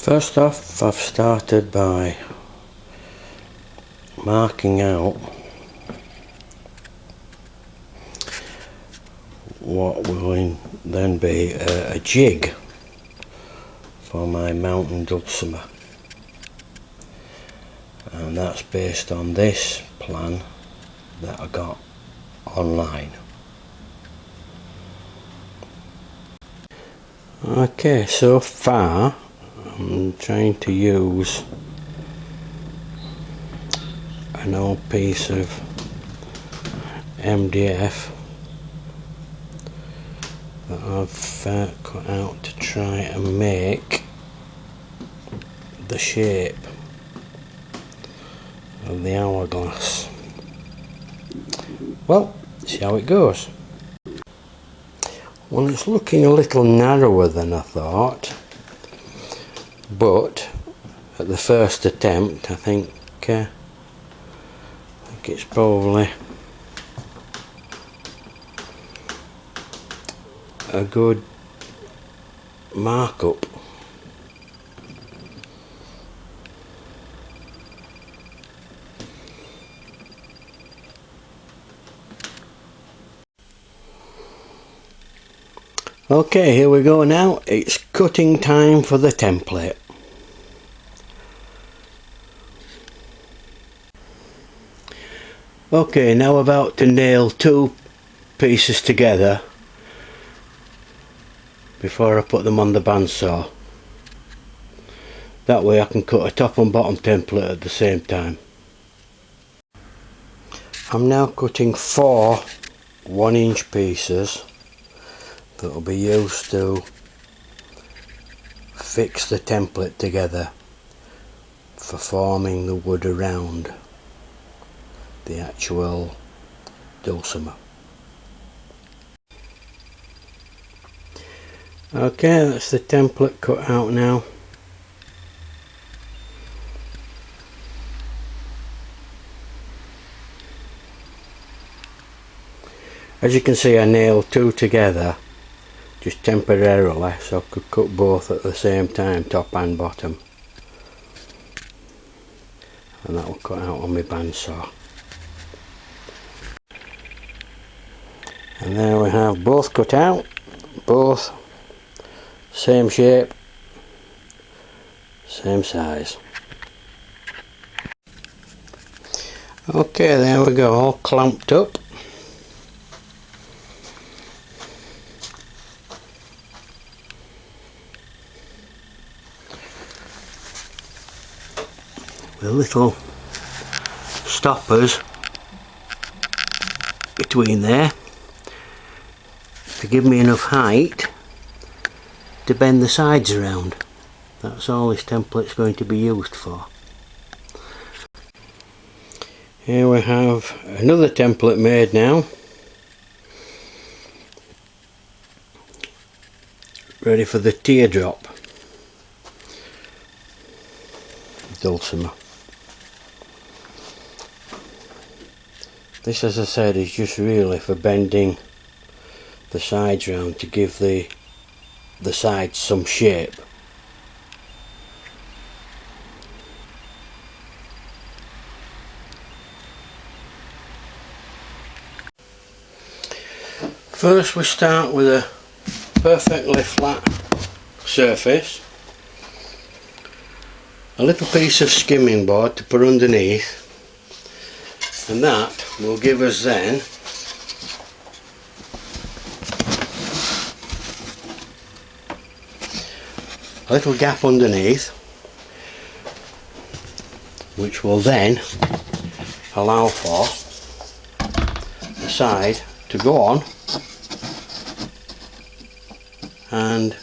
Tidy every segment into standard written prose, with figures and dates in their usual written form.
First off, I've started by marking out what will then be a jig for my mountain dulcimer, and that's based on this plan that I got online. Okay, so far I'm trying to use an old piece of MDF that I've cut out to try and make the shape of the hourglass. Well, see how it goes. Well, it's looking a little narrower than I thought, but at the first attempt I think it's probably a good markup. Okay, here we go now. It's cutting time for the template. Okay, now about to nail two pieces together before I put them on the bandsaw. That way I can cut a top and bottom template at the same time. I'm now cutting 4 1-inch pieces that will be used to fix the template together for forming the wood around the actual dulcimer. Okay, that's the template cut out now. As you can see, I nailed 2 together just temporarily so I could cut both at the same time, top and bottom, and that will cut out on my bandsaw. And there we have both cut out, both same shape, same size. Okay, there we go, all clamped up. With little stoppers between there to give me enough height to bend the sides around. That's all this template's going to be used for. Here we have another template made now, ready for the teardrop dulcimer. This, as I said, is just really for bending the sides round to give the sides some shape. First we start with a perfectly flat surface, a little piece of skimming board to put underneath, and that will give us then a little gap underneath, which will then allow for the side to go on and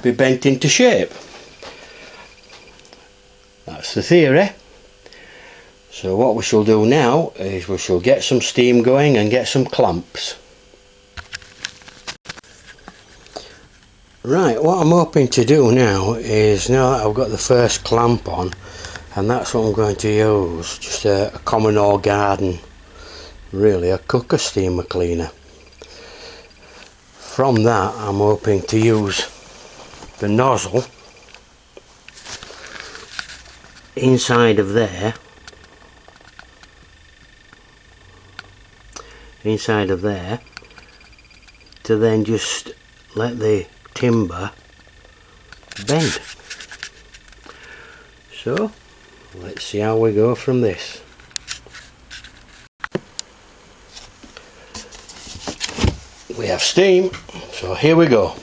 be bent into shape. That's the theory. So what we shall do now is we shall get some steam going and get some clamps. Right, what I'm hoping to do now is, now that I've got the first clamp on, and that's what I'm going to use, just a common old garden, really a cooker steamer cleaner. From that I'm hoping to use the nozzle inside of there, to then just let the timber bend. So let's see how we go from this. We have steam, so here we go.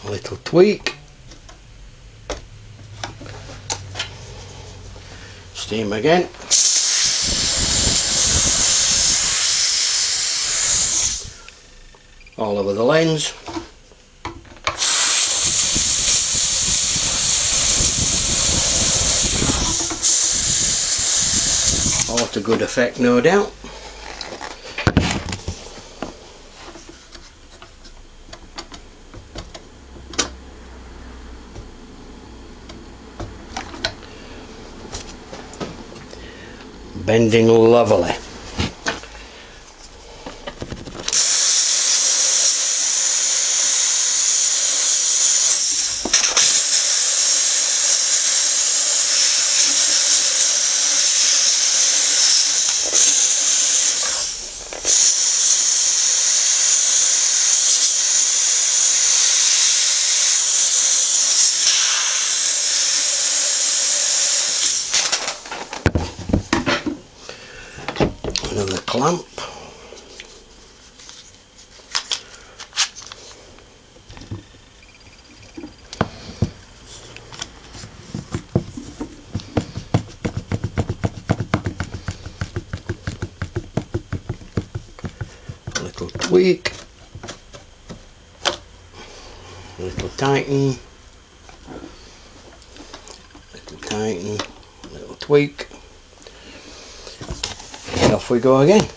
A little tweak. Steam again. All over the lens. All to good effect, no doubt. Bending lovely. Another clamp. A little tweak. A little tighten. Little tighten. Little tweak. Off we go again.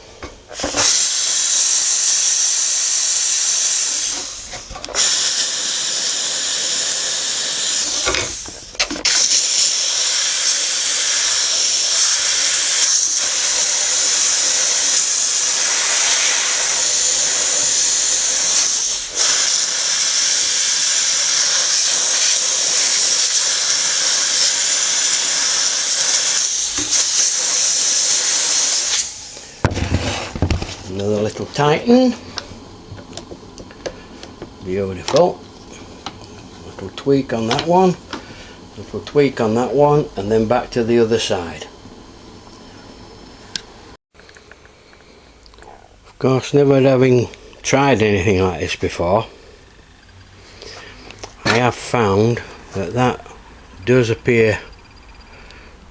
Another little tighten. Beautiful. Little tweak on that one. Little tweak on that one, and then back to the other side. Of course, never having tried anything like this before, I have found that that does appear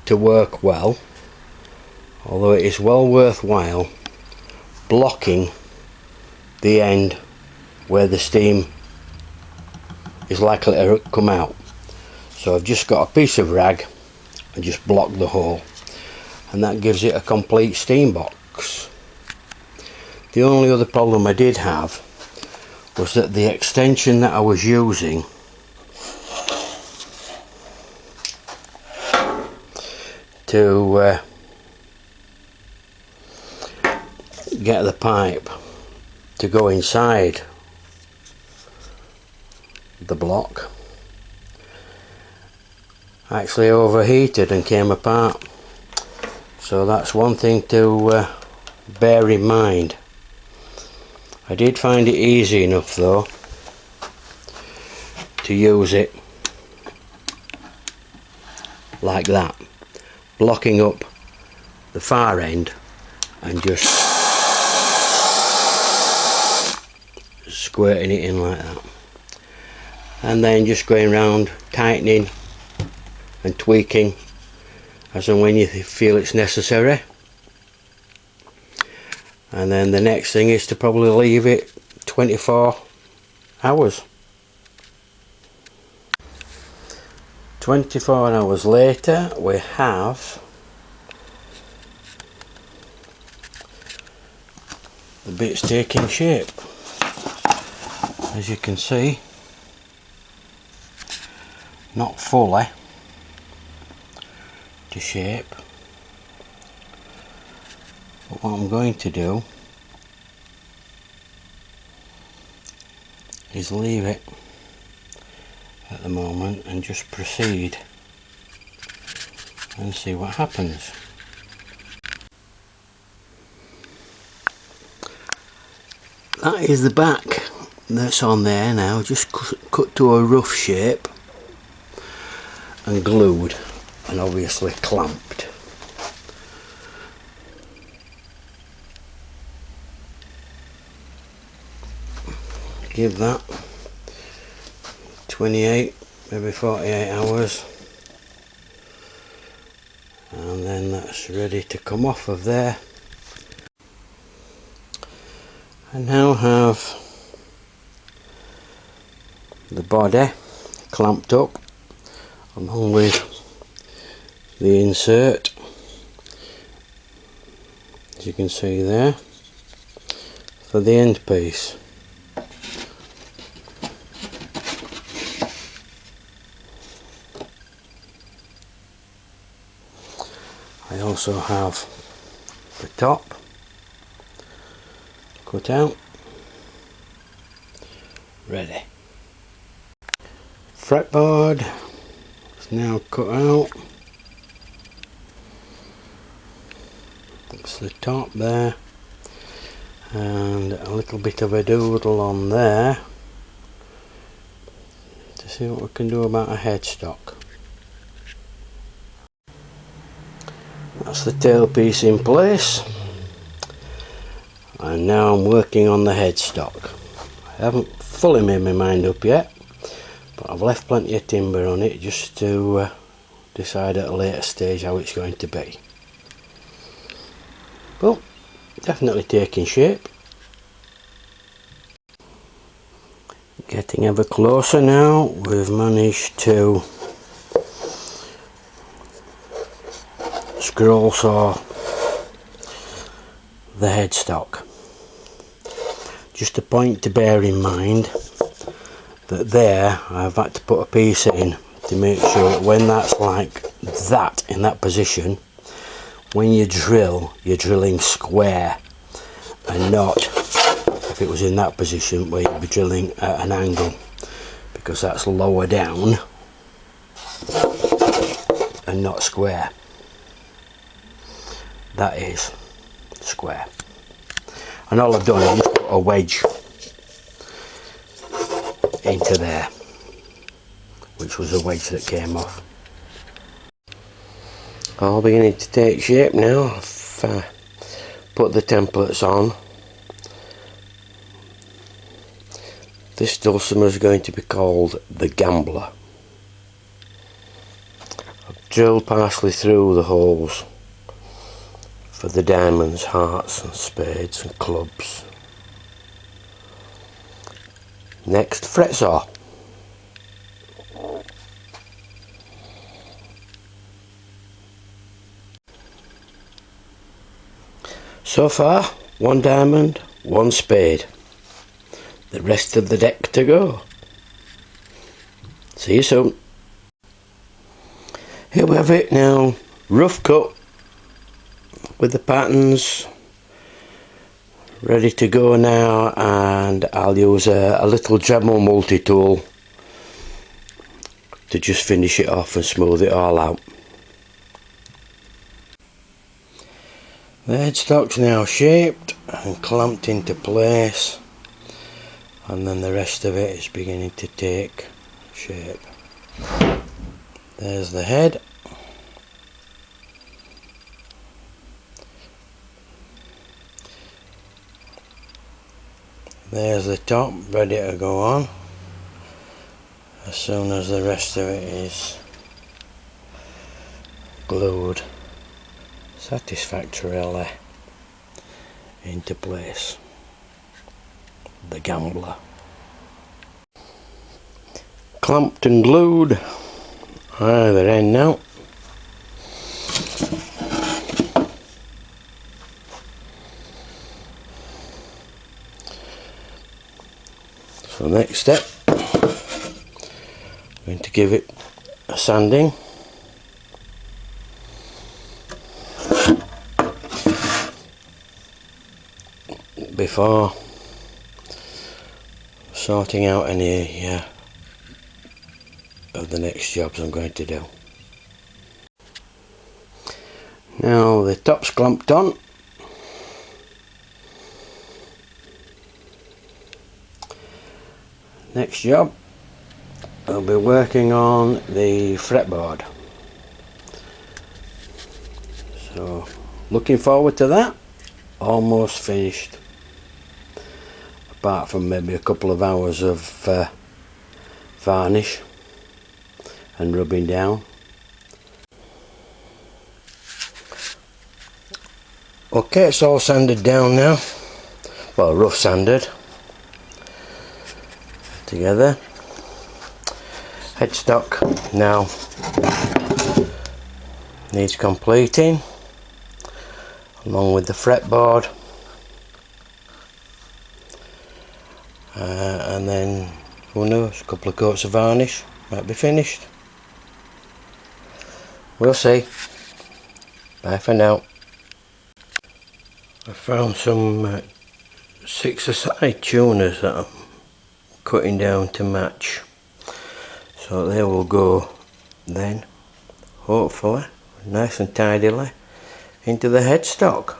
to work well, although it is well worthwhile blocking the end where the steam is likely to come out. So I've just got a piece of rag and just blocked the hole, and that gives it a complete steam box. The only other problem I did have was that the extension that I was using to get the pipe to go inside the block actually overheated and came apart. So that's one thing to bear in mind. I did find it easy enough though to use it like that, blocking up the far end and just squirting it in like that, and then just going around tightening and tweaking as and when you feel it's necessary. And then the next thing is to probably leave it 24 hours. 24 hours later we have the bits taking shape. As you can see, not fully to shape, But what I'm going to do is leave it at the moment and just proceed and see what happens. That is the back that's on there now, just cut to a rough shape and glued and obviously clamped. Give that 28, maybe 48 hours, and then that's ready to come off of there. I now have the body clamped up along with the insert, as you can see there, for the end piece. I also have the top cut out, ready. Fretboard is now cut out. That's the top there, and a little bit of a doodle on there to see what we can do about a headstock. That's the tailpiece in place, and now I'm working on the headstock. I haven't fully made my mind up yet, but I've left plenty of timber on it just to decide at a later stage how it's going to be. Well, definitely taking shape. Getting ever closer now. We've managed to scroll saw the headstock. Just a point to bear in mind that there I've had to put a piece in to make sure that when that's like that, in that position, when you drill, you're drilling square and not, if it was in that position, where you'd be drilling at an angle, because that's lower down and not square. That is square. And all I've done is just put a wedge into there, which was a wedge that came off. All beginning to take shape now. I've put the templates on. This dulcimer is going to be called the Gambler. I've drilled partially through the holes for the diamonds, hearts and spades and clubs. Next, fret saw. So far, one diamond, one spade. The rest of the deck to go. See you soon. Here we have it now, rough cut with the patterns ready to go now, and I'll use a little Dremel multi-tool to just finish it off and smooth it all out. The headstock's now shaped and clamped into place, and then the rest of it is beginning to take shape. There's the head. There's the top, ready to go on as soon as the rest of it is glued satisfactorily into place. The Gambler. Clamped and glued either end now. So next step, I'm going to give it a sanding. before sorting out any of the next jobs I'm going to do. Now the top's clamped on. Next job, I'll be working on the fretboard. So looking forward to that. Almost finished, apart from maybe a couple of hours of varnish and rubbing down. Okay, it's all sanded down now, well, rough sanded together. Headstock now needs completing, along with the fretboard, and then who knows, a couple of coats of varnish might be finished. We'll see. Bye for now. I found some 6-a-side tuners that I'm cutting down to match, so they will go then, hopefully, nice and tidily into the headstock.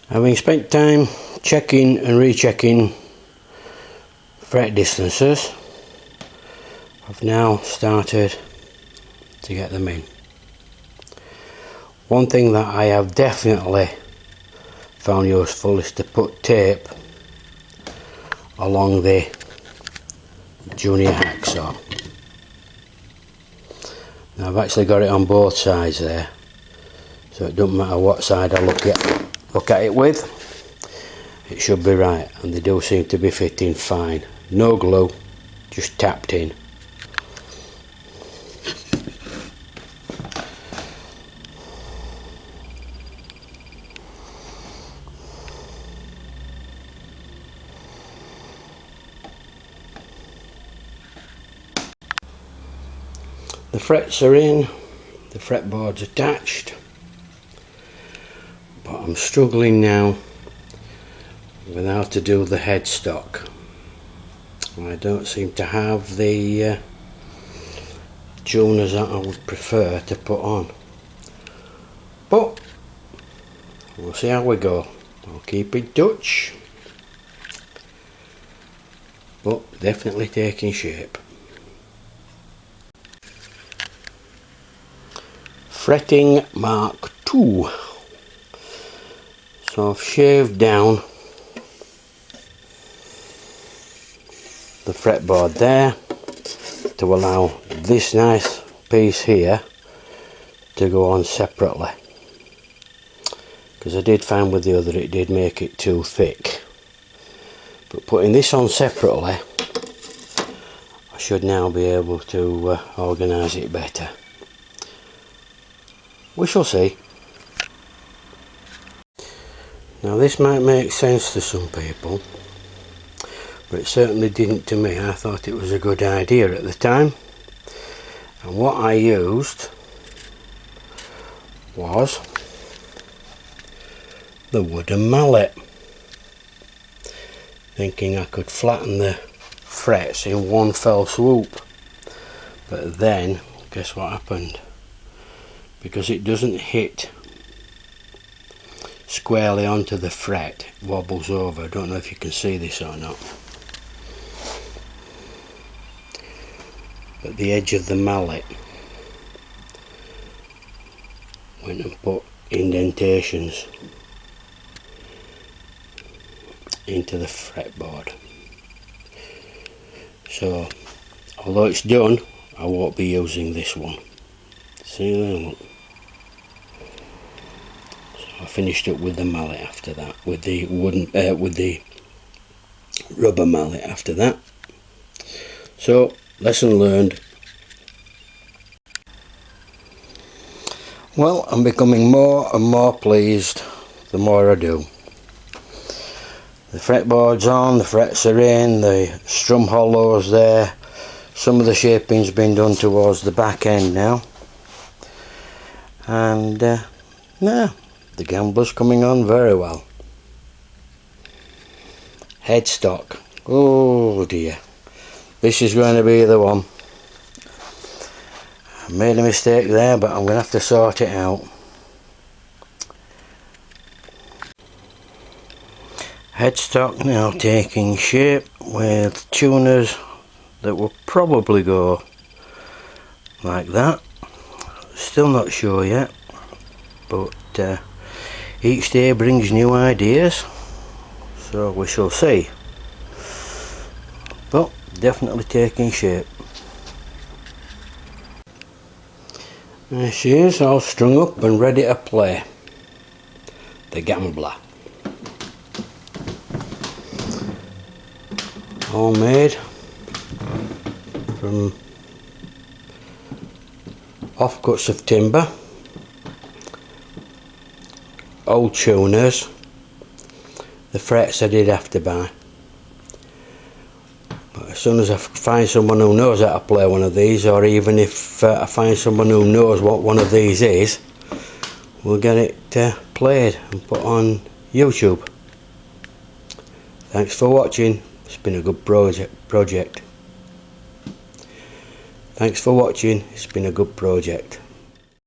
Having spent time checking and rechecking fret distances, I've now started to get them in. One thing that I have definitely found useful is to put tape along the junior hacksaw. Now I've actually got it on both sides there, so it doesn't matter what side I look at it with, it should be right, and they do seem to be fitting fine. No glue, just tapped in. The frets are in, the fretboard's attached, but I'm struggling now with how to do the headstock. I don't seem to have the tuners that I would prefer to put on, but we'll see how we go. I'll keep in touch, but definitely taking shape. Fretting Mark II. So I've shaved down the fretboard there to allow this nice piece here to go on separately, because I did find with the other it did make it too thick, but putting this on separately I should now be able to organise it better. We shall see. Now this might make sense to some people, but it certainly didn't to me. I thought it was a good idea at the time, and what I used was the wooden mallet, thinking I could flatten the frets in one fell swoop, but then guess what happened? Because it doesn't hit squarely onto the fret, it wobbles over. I don't know if you can see this or not, but the edge of the mallet went and put indentations into the fretboard. So although it's done, I won't be using this one. See there, look. So I finished up with the mallet after that, with the wooden, with the rubber mallet after that. So lesson learned. Well, I'm becoming more and more pleased the more I do. The fretboard's on, the frets are in, the strum hollows there. Some of the shaping's been done towards the back end now. And no, The gambler's coming on very well. Headstock. Oh dear. This is going to be the one. I made a mistake there, but I'm going to have to sort it out. Headstock now taking shape with tuners that will probably go like that. Still not sure yet, but each day brings new ideas, so we shall see. But definitely taking shape. There she is, all strung up and ready to play. The gambler. All made from offcuts of timber, old tuners, the frets I did have to buy. But as soon as I find someone who knows how to play one of these, or even if I find someone who knows what one of these is, we'll get it played and put on YouTube. Thanks for watching. It's been a good project. Thanks for watching. It's been a good project.